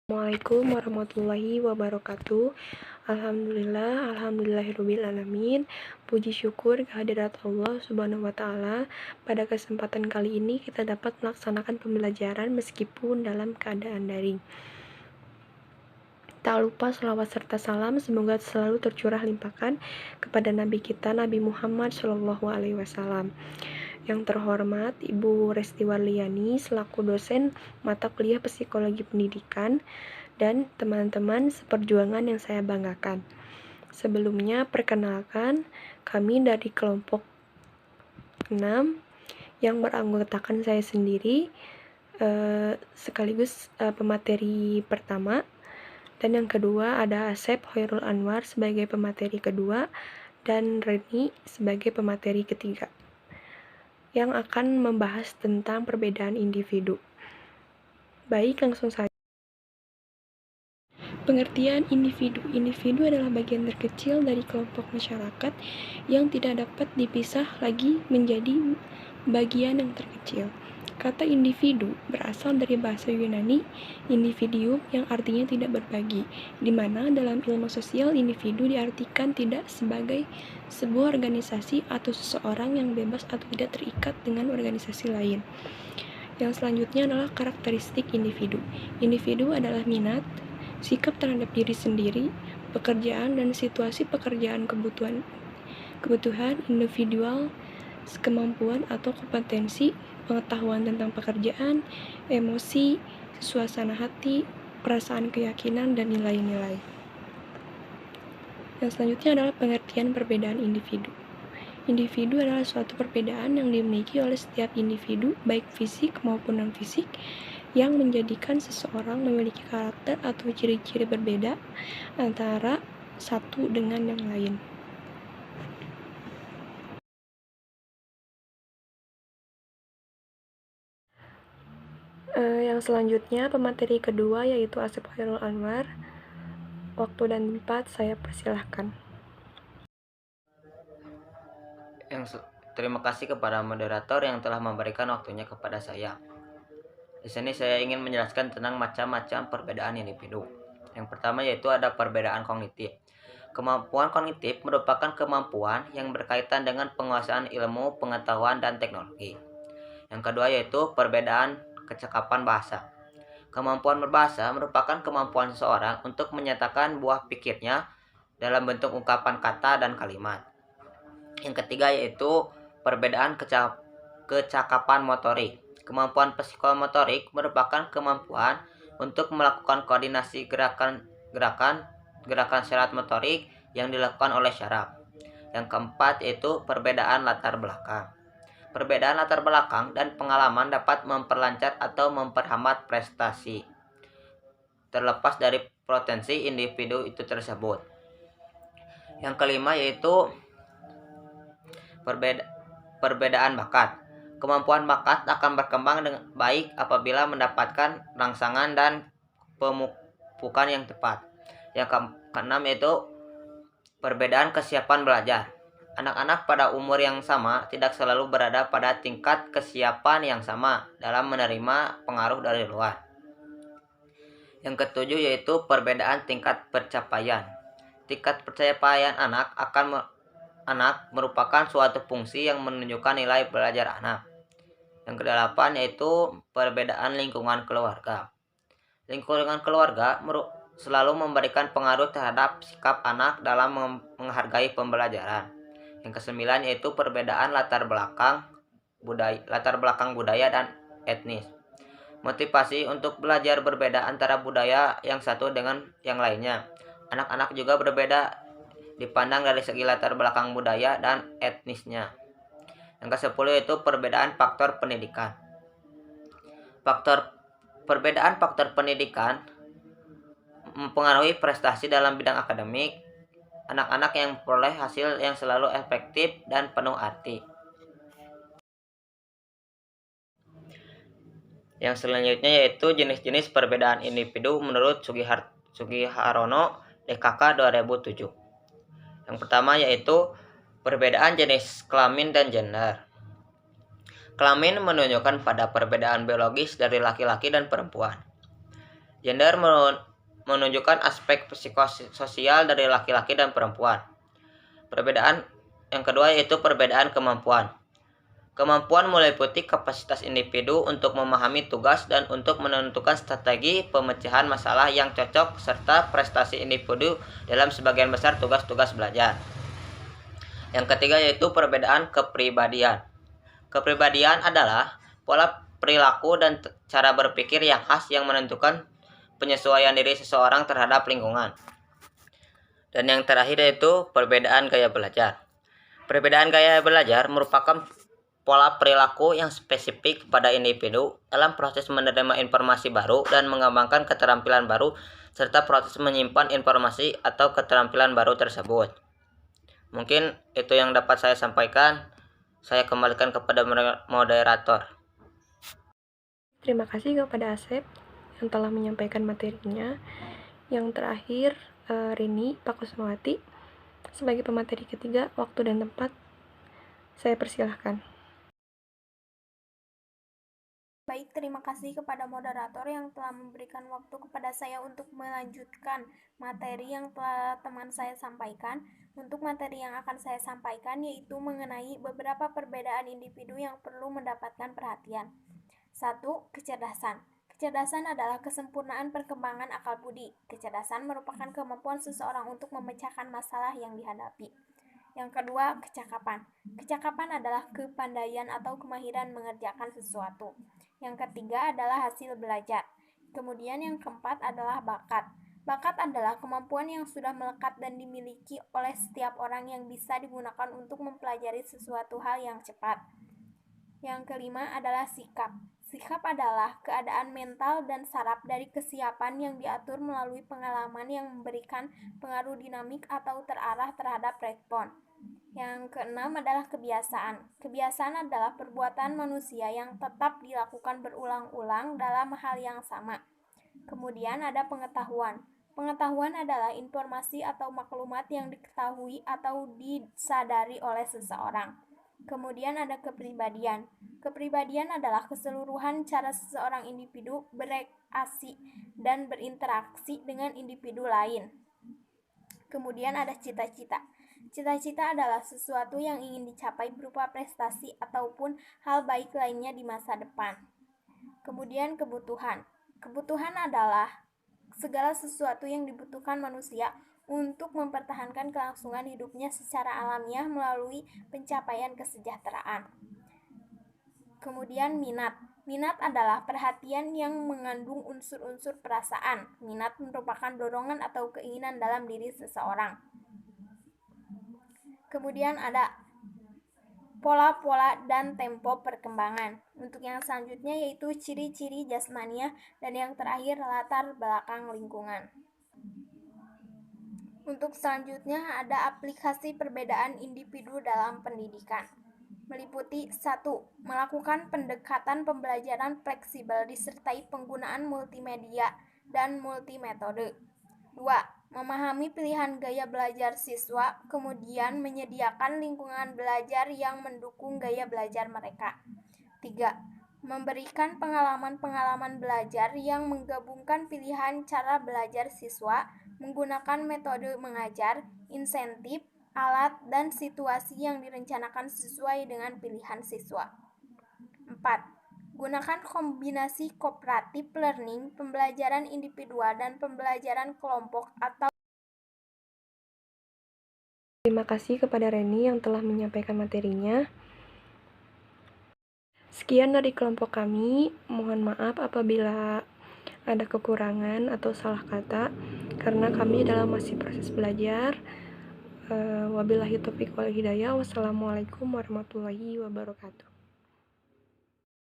Assalamualaikum warahmatullahi wabarakatuh. Alhamdulillahirobbilalamin. Puji syukur kehadirat Allah Subhanahu wa taala. Pada kesempatan kali ini kita dapat melaksanakan pembelajaran meskipun dalam keadaan daring. Tak lupa selawat serta salam semoga selalu tercurah limpahkan kepada Nabi kita Nabi Muhammad SAW. Yang terhormat Ibu Resti Warliani selaku dosen mata kuliah Psikologi Pendidikan dan teman-teman seperjuangan yang saya banggakan. Sebelumnya perkenalkan, kami dari kelompok 6 yang beranggotakan saya sendiri sekaligus pemateri pertama, dan yang kedua ada Asep Hoirul Anwar sebagai pemateri kedua dan Reni sebagai pemateri ketiga yang akan membahas tentang perbedaan individu. Baik, langsung saja. Pengertian individu. Individu adalah bagian terkecil dari kelompok masyarakat yang tidak dapat dipisah lagi menjadi bagian yang terkecil. Kata individu berasal dari bahasa Yunani individuum yang artinya tidak berbagi, di mana dalam ilmu sosial individu diartikan tidak sebagai sebuah organisasi atau seseorang yang bebas atau tidak terikat dengan organisasi lain. Yang selanjutnya adalah karakteristik individu. Individu adalah minat, sikap terhadap diri sendiri, pekerjaan dan situasi pekerjaan, kebutuhan individual, kemampuan atau kompetensi, pengetahuan tentang pekerjaan, emosi, suasana hati, perasaan, keyakinan, dan nilai-nilai. Yang selanjutnya adalah pengertian perbedaan individu. Individu adalah suatu perbedaan yang dimiliki oleh setiap individu, baik fisik maupun non-fisik, yang menjadikan seseorang memiliki karakter atau ciri-ciri berbeda antara satu dengan yang lain. Yang selanjutnya pemateri kedua yaitu Asep Hoirul Anwar. Waktu dan tempat saya persilahkan. Terima kasih kepada moderator yang telah memberikan waktunya kepada saya. Di sini saya ingin menjelaskan tentang macam-macam perbedaan individu. Yang pertama yaitu ada perbedaan kognitif. Kemampuan kognitif merupakan kemampuan yang berkaitan dengan penguasaan ilmu, pengetahuan, dan teknologi. Yang kedua yaitu perbedaan kecakapan bahasa. Kemampuan berbahasa merupakan kemampuan seseorang untuk menyatakan buah pikirnya dalam bentuk ungkapan kata dan kalimat. Yang ketiga yaitu perbedaan kecakapan motorik. Kemampuan psikomotorik merupakan kemampuan untuk melakukan koordinasi gerakan syarat motorik yang dilakukan oleh syaraf. Yang keempat yaitu perbedaan latar belakang. Perbedaan latar belakang dan pengalaman dapat memperlancar atau memperhambat prestasi, terlepas dari potensi individu itu tersebut. Yang kelima yaitu perbedaan bakat. Kemampuan bakat akan berkembang dengan baik apabila mendapatkan rangsangan dan pemupukan yang tepat. Yang keenam yaitu perbedaan kesiapan belajar. Anak-anak pada umur yang sama tidak selalu berada pada tingkat kesiapan yang sama dalam menerima pengaruh dari luar. Yang ketujuh yaitu perbedaan tingkat pencapaian. Tingkat pencapaian anak merupakan suatu fungsi yang menunjukkan nilai belajar anak. Yang kedelapan yaitu perbedaan lingkungan keluarga. Lingkungan keluarga selalu memberikan pengaruh terhadap sikap anak dalam menghargai pembelajaran. Yang kesembilan yaitu perbedaan latar belakang budaya dan etnis. Motivasi untuk belajar berbeda antara budaya yang satu dengan yang lainnya. Anak-anak juga berbeda dipandang dari segi latar belakang budaya dan etnisnya. Yang ke-10 yaitu perbedaan faktor pendidikan. Perbedaan faktor pendidikan mempengaruhi prestasi dalam bidang akademik. Anak-anak yang memperoleh hasil yang selalu efektif dan penuh arti. Yang selanjutnya yaitu jenis-jenis perbedaan individu menurut Sugiharono DKK 2007. Yang pertama yaitu perbedaan jenis kelamin dan gender. Kelamin menunjukkan pada perbedaan biologis dari laki-laki dan perempuan. Gender menunjukkan aspek psikososial dari laki-laki dan perempuan. Perbedaan yang kedua yaitu perbedaan kemampuan. Kemampuan meliputi kapasitas individu untuk memahami tugas dan untuk menentukan strategi pemecahan masalah yang cocok serta prestasi individu dalam sebagian besar tugas-tugas belajar. Yang ketiga yaitu perbedaan kepribadian. Kepribadian adalah pola perilaku dan cara berpikir yang khas yang menentukan penyesuaian diri seseorang terhadap lingkungan. Dan yang terakhir yaitu perbedaan gaya belajar. Perbedaan gaya belajar merupakan pola perilaku yang spesifik pada individu dalam proses menerima informasi baru dan mengembangkan keterampilan baru serta proses menyimpan informasi atau keterampilan baru tersebut. Mungkin itu yang dapat saya sampaikan. Saya kembalikan kepada moderator. Terima kasih kepada Asep yang telah menyampaikan materinya. Yang terakhir, Rini Pakusmawati sebagai pemateri ketiga, waktu dan tempat saya persilahkan. Baik, terima kasih kepada moderator yang telah memberikan waktu kepada saya untuk melanjutkan materi yang telah teman saya sampaikan. Untuk materi yang akan saya sampaikan yaitu mengenai beberapa perbedaan individu yang perlu mendapatkan perhatian. 1. Kecerdasan. Kecerdasan adalah kesempurnaan perkembangan akal budi. Kecerdasan merupakan kemampuan seseorang untuk memecahkan masalah yang dihadapi. Yang kedua, kecakapan. Kecakapan adalah kepandaian atau kemahiran mengerjakan sesuatu. Yang ketiga adalah hasil belajar. Kemudian yang keempat adalah bakat. Bakat adalah kemampuan yang sudah melekat dan dimiliki oleh setiap orang yang bisa digunakan untuk mempelajari sesuatu hal yang cepat. Yang kelima adalah sikap. Sikap adalah keadaan mental dan saraf dari kesiapan yang diatur melalui pengalaman yang memberikan pengaruh dinamik atau terarah terhadap respon. Yang keenam adalah kebiasaan. Kebiasaan adalah perbuatan manusia yang tetap dilakukan berulang-ulang dalam hal yang sama. Kemudian ada pengetahuan. Pengetahuan adalah informasi atau maklumat yang diketahui atau disadari oleh seseorang. Kemudian ada kepribadian. Kepribadian adalah keseluruhan cara seseorang individu bereaksi dan berinteraksi dengan individu lain. Kemudian ada cita-cita. Cita-cita adalah sesuatu yang ingin dicapai berupa prestasi ataupun hal baik lainnya di masa depan. Kemudian kebutuhan. Kebutuhan adalah segala sesuatu yang dibutuhkan manusia untuk mempertahankan kelangsungan hidupnya secara alamiah melalui pencapaian kesejahteraan. Kemudian minat. Minat adalah perhatian yang mengandung unsur-unsur perasaan. Minat merupakan dorongan atau keinginan dalam diri seseorang. Kemudian ada pola-pola dan tempo perkembangan. Untuk yang selanjutnya yaitu ciri-ciri jasmania dan yang terakhir latar belakang lingkungan. Untuk selanjutnya ada aplikasi perbedaan individu dalam pendidikan. Meliputi 1. Melakukan pendekatan pembelajaran fleksibel disertai penggunaan multimedia dan multimetode. 2. Memahami pilihan gaya belajar siswa, kemudian menyediakan lingkungan belajar yang mendukung gaya belajar mereka. 3. Memberikan pengalaman-pengalaman belajar yang menggabungkan pilihan cara belajar siswa, menggunakan metode mengajar, insentif, alat, dan situasi yang direncanakan sesuai dengan pilihan siswa. 4. Gunakan kombinasi cooperative learning, pembelajaran individual, dan pembelajaran kelompok atau. Terima kasih kepada Reni yang telah menyampaikan materinya. Sekian dari kelompok kami. Mohon maaf apabila ada kekurangan atau salah kata, karena kami dalam masih proses belajar. Wabillahi taufiq wal hidayah. Wassalamualaikum warahmatullahi wabarakatuh.